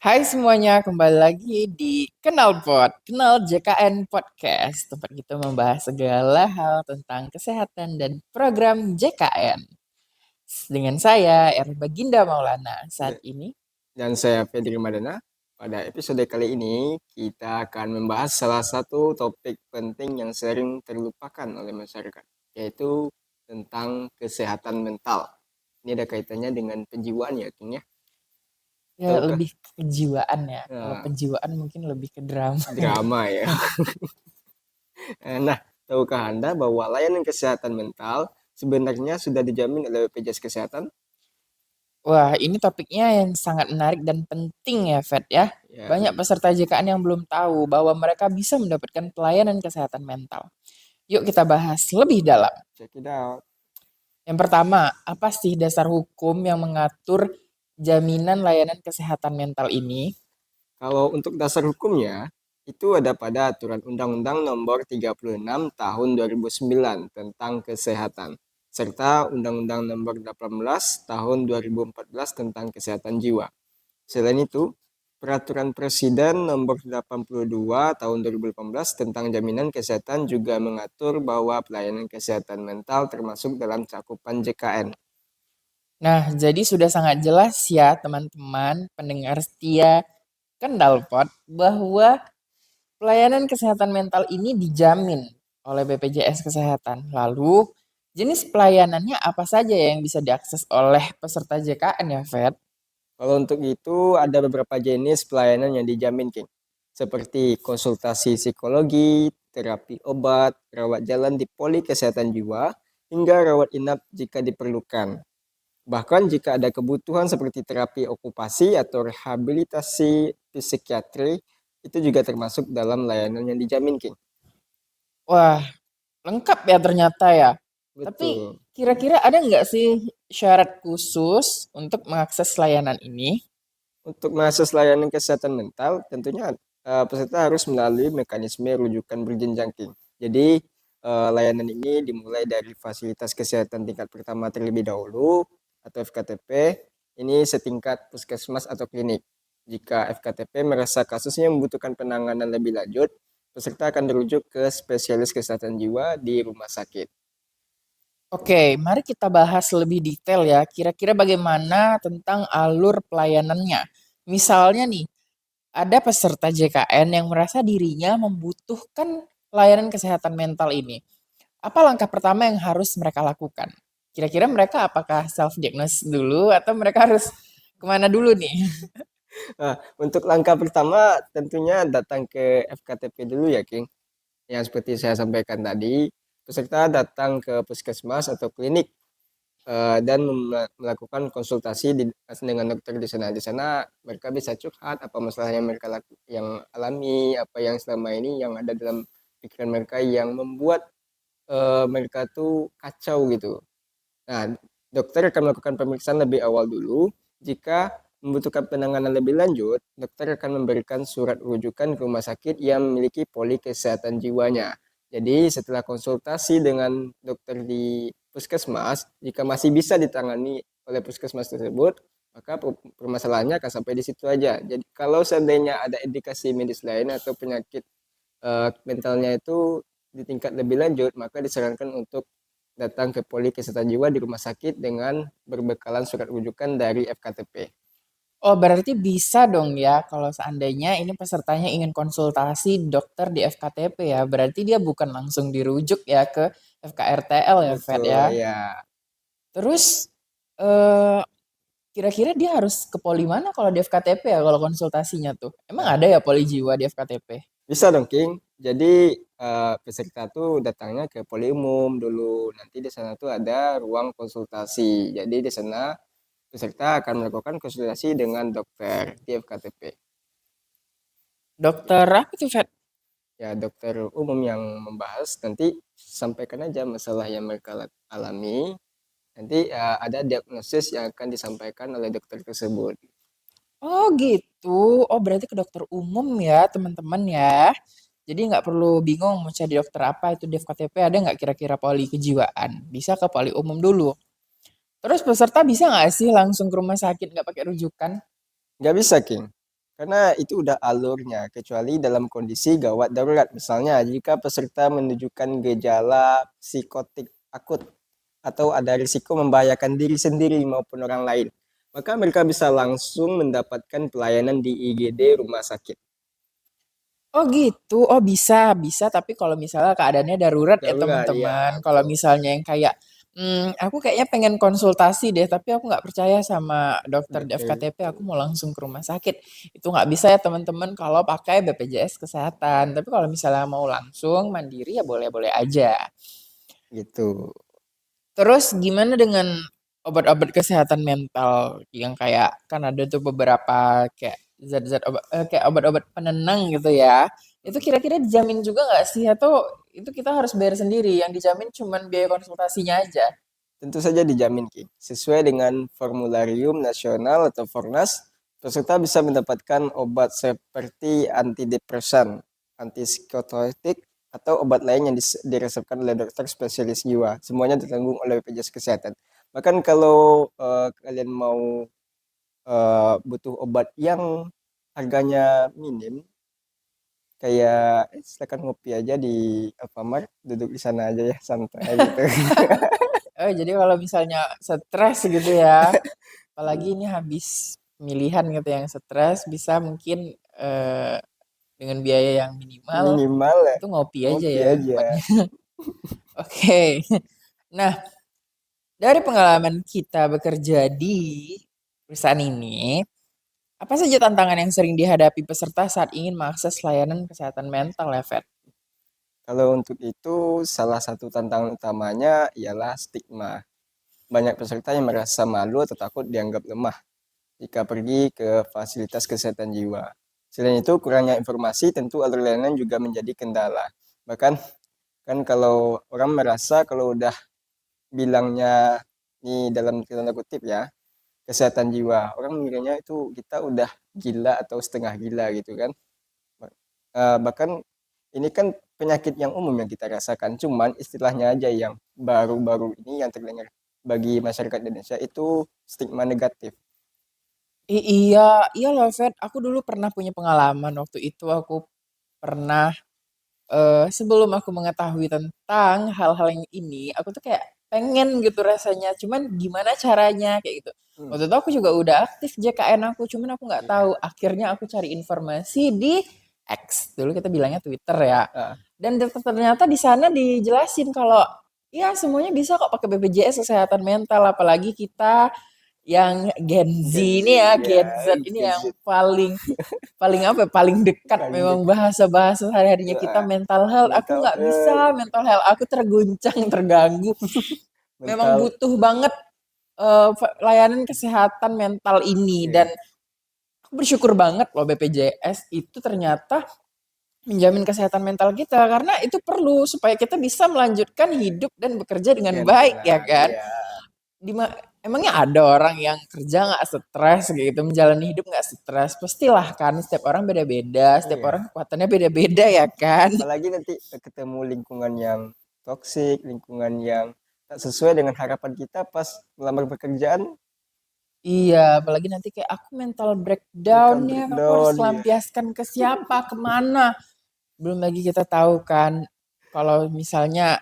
Hai semuanya, kembali lagi di Kenal JKN Podcast, tempat kita membahas segala hal tentang kesehatan dan program JKN. Dengan saya, Eri Baginda Maulana, saat Da- ini. Dan saya Fedri Madana. Pada episode kali ini, kita akan membahas salah satu topik penting yang sering terlupakan oleh masyarakat, yaitu tentang kesehatan mental. Ini ada kaitannya dengan penjiwaan ya, King ya. Ya, Tahukah? lebih ke kejiwaan ya. Kalau Nah, penjiwaan mungkin lebih ke drama ya. drama ya. Nah, tahukah Anda bahwa layanan kesehatan mental sebenarnya sudah dijamin oleh BPJS Kesehatan? Wah, ini topiknya yang sangat menarik dan penting ya, Fed ya. Ya, Banyak peserta JKN yang belum tahu bahwa mereka bisa mendapatkan pelayanan kesehatan mental. Yuk kita bahas lebih dalam. check it out. Yang pertama, apa sih dasar hukum yang mengatur jaminan layanan kesehatan mental ini? Kalau untuk dasar hukumnya, itu ada pada aturan Undang-Undang Nomor 36 Tahun 2009 tentang kesehatan, serta Undang-Undang Nomor 18 Tahun 2014 tentang kesehatan jiwa. Selain itu, Peraturan Presiden Nomor 82 Tahun 2018 tentang jaminan kesehatan juga mengatur bahwa pelayanan kesehatan mental termasuk dalam cakupan JKN. Nah, jadi sudah sangat jelas ya teman-teman pendengar setia Kendalpot bahwa pelayanan kesehatan mental ini dijamin oleh BPJS Kesehatan. Lalu, jenis pelayanannya apa saja yang bisa diakses oleh peserta JKN ya, Fed? Kalau untuk itu ada beberapa jenis pelayanan yang dijamin, King. Seperti konsultasi psikologi, terapi obat, rawat jalan di poli kesehatan jiwa, hingga rawat inap jika diperlukan. Bahkan jika ada kebutuhan seperti terapi okupasi atau rehabilitasi psikiatri, itu juga termasuk dalam layanan yang dijamin, King. Wah, lengkap ya ternyata ya. Tapi Betul. kira-kira ada nggak sih syarat khusus untuk mengakses layanan ini? Untuk mengakses layanan kesehatan mental, tentunya peserta harus melalui mekanisme rujukan berjenjang, King. Jadi, layanan ini dimulai dari fasilitas kesehatan tingkat pertama terlebih dahulu atau FKTP. Ini setingkat puskesmas atau klinik. Jika FKTP merasa kasusnya membutuhkan penanganan lebih lanjut, peserta akan dirujuk ke spesialis kesehatan jiwa di rumah sakit. Oke, mari kita bahas lebih detail ya. Kira-kira bagaimana tentang alur pelayanannya? Misalnya nih, ada peserta JKN yang merasa dirinya membutuhkan layanan kesehatan mental ini. Apa langkah pertama yang harus mereka lakukan? Kira-kira mereka apakah self-diagnose dulu atau mereka harus kemana dulu nih? Nah, untuk langkah pertama tentunya datang ke FKTP dulu ya, King. Yang seperti saya sampaikan tadi, peserta datang ke puskesmas atau klinik dan melakukan konsultasi dengan dokter di sana. Di sana mereka bisa curhat apa masalah yang yang alami, apa yang selama ini yang ada dalam pikiran mereka yang membuat mereka tuh kacau gitu. Nah, dokter akan melakukan pemeriksaan lebih awal dulu. Jika membutuhkan penanganan lebih lanjut, dokter akan memberikan surat rujukan ke rumah sakit yang memiliki poli kesehatan jiwanya. Jadi, setelah konsultasi dengan dokter di puskesmas, jika masih bisa ditangani oleh puskesmas tersebut, maka permasalahannya akan sampai di situ aja. Jadi, kalau seandainya ada indikasi medis lain atau penyakit mentalnya itu di tingkat lebih lanjut, maka disarankan untuk datang ke poli kesehatan jiwa di rumah sakit dengan berbekalan surat rujukan dari FKTP. Oh, berarti bisa dong ya kalau seandainya ini pesertanya ingin konsultasi dokter di FKTP ya. Berarti dia bukan langsung dirujuk ya ke FKRTL ya, Fed Betul ya. ya. Terus eh kira-kira dia harus ke poli mana kalau di FKTP ya kalau konsultasinya tuh? Emang Nah, ada ya poli jiwa di FKTP? bisa dong, King. Jadi peserta tuh datangnya ke poli umum dulu. Nanti di sana tuh ada ruang konsultasi. Jadi di sana peserta akan melakukan konsultasi dengan dokter di FKTP. Dokter apa tuh, Fed? Ya, dokter umum yang membahas nanti sampaikan aja masalah yang mereka alami. Nanti ada diagnosis yang akan disampaikan oleh dokter tersebut. Oh gitu. Oh berarti ke dokter umum ya teman-teman ya. Jadi nggak perlu bingung mau cari dokter apa itu di FKTP ada nggak kira-kira poli kejiwaan? Bisa ke poli umum dulu. Terus peserta bisa nggak sih langsung ke rumah sakit nggak pakai rujukan? Nggak bisa, King. Karena itu udah alurnya, kecuali dalam kondisi gawat darurat. Misalnya, jika peserta menunjukkan gejala psikotik akut atau ada risiko membahayakan diri sendiri maupun orang lain, maka mereka bisa langsung mendapatkan pelayanan di IGD rumah sakit. Oh gitu, oh bisa, bisa. Tapi kalau misalnya keadaannya darurat ya Darurat, ya, teman-teman. Kalau betul. misalnya yang kayak, aku kayaknya pengen konsultasi deh, tapi aku nggak percaya sama dokter di Betul, FKTP, aku betul. mau langsung ke rumah sakit. Itu nggak bisa ya teman-teman kalau pakai BPJS Kesehatan. Tapi kalau misalnya mau langsung mandiri ya boleh-boleh aja. Gitu. Terus gimana dengan obat-obat kesehatan mental yang kayak kan ada tuh beberapa kayak zat-zat kayak obat-obat penenang gitu ya. Itu kira-kira dijamin juga nggak sih atau itu kita harus bayar sendiri? Yang dijamin cuman biaya konsultasinya aja. Tentu saja dijamin, Ki. Sesuai dengan Formularium Nasional atau Fornas, peserta bisa mendapatkan obat seperti antidepresan, antipsikotik, atau obat lain yang diresepkan oleh dokter spesialis jiwa. Semuanya ditanggung oleh BPJS Kesehatan. Bahkan kalau kalian mau butuh obat yang harganya minim, kayak silakan ngopi aja di Alfamart, duduk di sana aja ya, santai gitu. Jadi kalau misalnya stres gitu ya, apalagi ini habis pemilihan gitu yang stres bisa mungkin eh, dengan biaya yang minimal Minimal ya, itu ngopi aja ngopi ya aja. tempatnya. Oke. Nah, dari pengalaman kita bekerja di perusahaan ini, apa saja tantangan yang sering dihadapi peserta saat ingin mengakses layanan kesehatan mental ya, Fet? Kalau untuk itu, salah satu tantangan utamanya ialah stigma. Banyak peserta yang merasa malu atau takut dianggap lemah jika pergi ke fasilitas kesehatan jiwa. Selain itu, kurangnya informasi tentu alur layanan juga menjadi kendala. Bahkan kan kalau orang merasa kalau udah bilangnya ini dalam tanda kutip ya, kesehatan jiwa, orang mengiranya itu kita udah gila atau setengah gila gitu kan. Bahkan ini kan penyakit yang umum yang kita rasakan, cuman istilahnya aja yang baru-baru ini yang terdengar bagi masyarakat Indonesia itu stigma negatif. Iya, iya loh, Fet. Aku dulu pernah punya pengalaman waktu itu aku pernah sebelum aku mengetahui tentang hal-hal yang ini, aku tuh kayak pengen gitu rasanya. Cuman gimana caranya kayak gitu. Hmm, Waktu itu aku juga udah aktif JKN aku, cuman aku nggak tahu. iya. Akhirnya aku cari informasi di X, dulu kita bilangnya Twitter ya. Ah, Dan ternyata di sana dijelasin kalau ya semuanya bisa kok pakai BPJS kesehatan mental, apalagi kita yang Gen Z Gen Z ini ya, ya, Gen Z ini Gen yang Z paling paling apa ya, paling dekat paling memang dekat. bahasa-bahasa sehari-harinya kita Ah, mental health. Aku mental nggak health, bisa, mental health aku terguncang, terganggu. Memang mental, butuh banget layanan kesehatan mental ini dan iya, aku bersyukur banget loh BPJS itu ternyata menjamin kesehatan mental kita karena itu perlu supaya kita bisa melanjutkan hidup dan bekerja dengan dengan baik ya tenang, kan. iya, Emangnya ada orang yang kerja nggak stres gitu, menjalani hidup nggak stres? Pastilah kan, setiap orang beda-beda, setiap orang iya. kekuatannya beda-beda ya kan? Apalagi nanti ketemu lingkungan yang toksik, lingkungan yang tak sesuai dengan harapan kita pas melamar pekerjaan, Iya, apalagi nanti kayak aku mental breakdown mental ya, aku harus breakdown, ya. lampiaskan ke siapa, kemana? Belum lagi kita tahu kan, kalau misalnya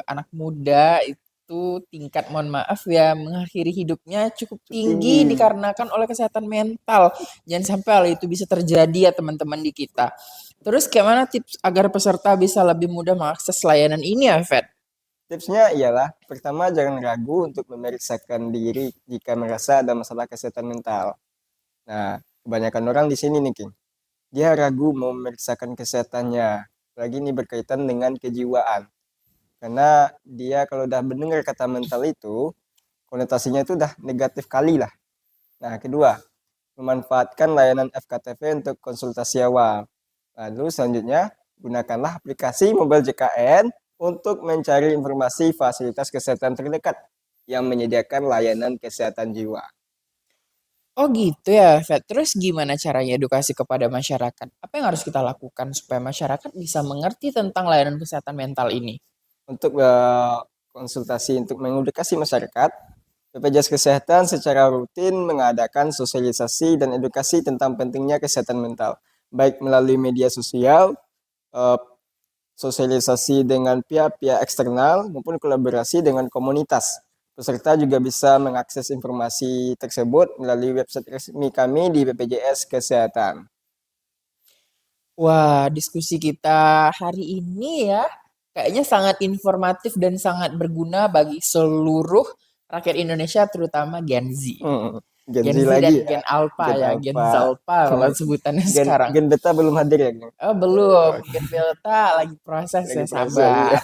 anak muda itu tingkat, mohon maaf ya, mengakhiri hidupnya cukup tinggi Tinggi. dikarenakan oleh kesehatan mental. Jangan sampai hal itu bisa terjadi ya teman-teman di kita. Terus gimana tips agar peserta bisa lebih mudah mengakses layanan ini ya, Fet? Tipsnya ialah, pertama jangan ragu untuk memeriksakan diri jika merasa ada masalah kesehatan mental. Nah, kebanyakan orang di sini nih, King. Dia ragu mau memeriksakan kesehatannya. Lagi ini berkaitan dengan kejiwaan. Karena dia kalau udah mendengar kata mental itu, konotasinya itu udah negatif kali lah. Nah, kedua, memanfaatkan layanan FKTV untuk konsultasi awal. Lalu selanjutnya, gunakanlah aplikasi mobile JKN untuk mencari informasi fasilitas kesehatan terdekat yang menyediakan layanan kesehatan jiwa. Oh gitu ya, Fet. Terus gimana caranya edukasi kepada masyarakat? Apa yang harus kita lakukan supaya masyarakat bisa mengerti tentang layanan kesehatan mental ini? Untuk konsultasi untuk mengedukasi masyarakat, BPJS Kesehatan secara rutin mengadakan sosialisasi dan edukasi tentang pentingnya kesehatan mental, baik melalui media sosial, eh, sosialisasi dengan pihak-pihak eksternal, maupun kolaborasi dengan komunitas. Peserta juga bisa mengakses informasi tersebut melalui website resmi kami di BPJS Kesehatan. Wah, diskusi kita hari ini ya, kayaknya sangat informatif dan sangat berguna bagi seluruh rakyat Indonesia, terutama Gen Z. Gen Gen Z Z dan lagi ya, Gen Alpha Gen ya, Gen Alpha. Zalpa kalau sebutannya sekarang. Gen Beta belum hadir ya, Kang? Oh, belum, Gen Delta lagi proses Lagi ya, proses ya.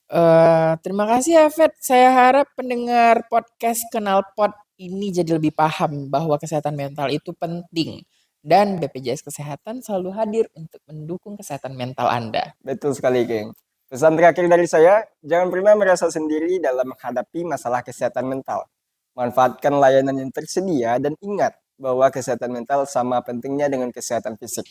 sabar. Terima kasih ya, Fet. Saya harap pendengar podcast Kenalpot ini jadi lebih paham bahwa kesehatan mental itu penting dan BPJS Kesehatan selalu hadir untuk mendukung kesehatan mental Anda. Betul sekali, Kang. Pesan terakhir dari saya, jangan pernah merasa sendiri dalam menghadapi masalah kesehatan mental. Manfaatkan layanan yang tersedia dan ingat bahwa kesehatan mental sama pentingnya dengan kesehatan fisik.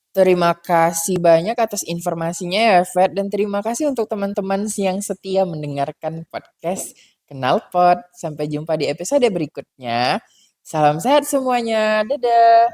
Terima kasih banyak atas informasinya ya, Fet. Dan terima kasih untuk teman-teman yang setia mendengarkan podcast Kenalpot. Sampai jumpa di episode berikutnya. Salam sehat semuanya. Dadah.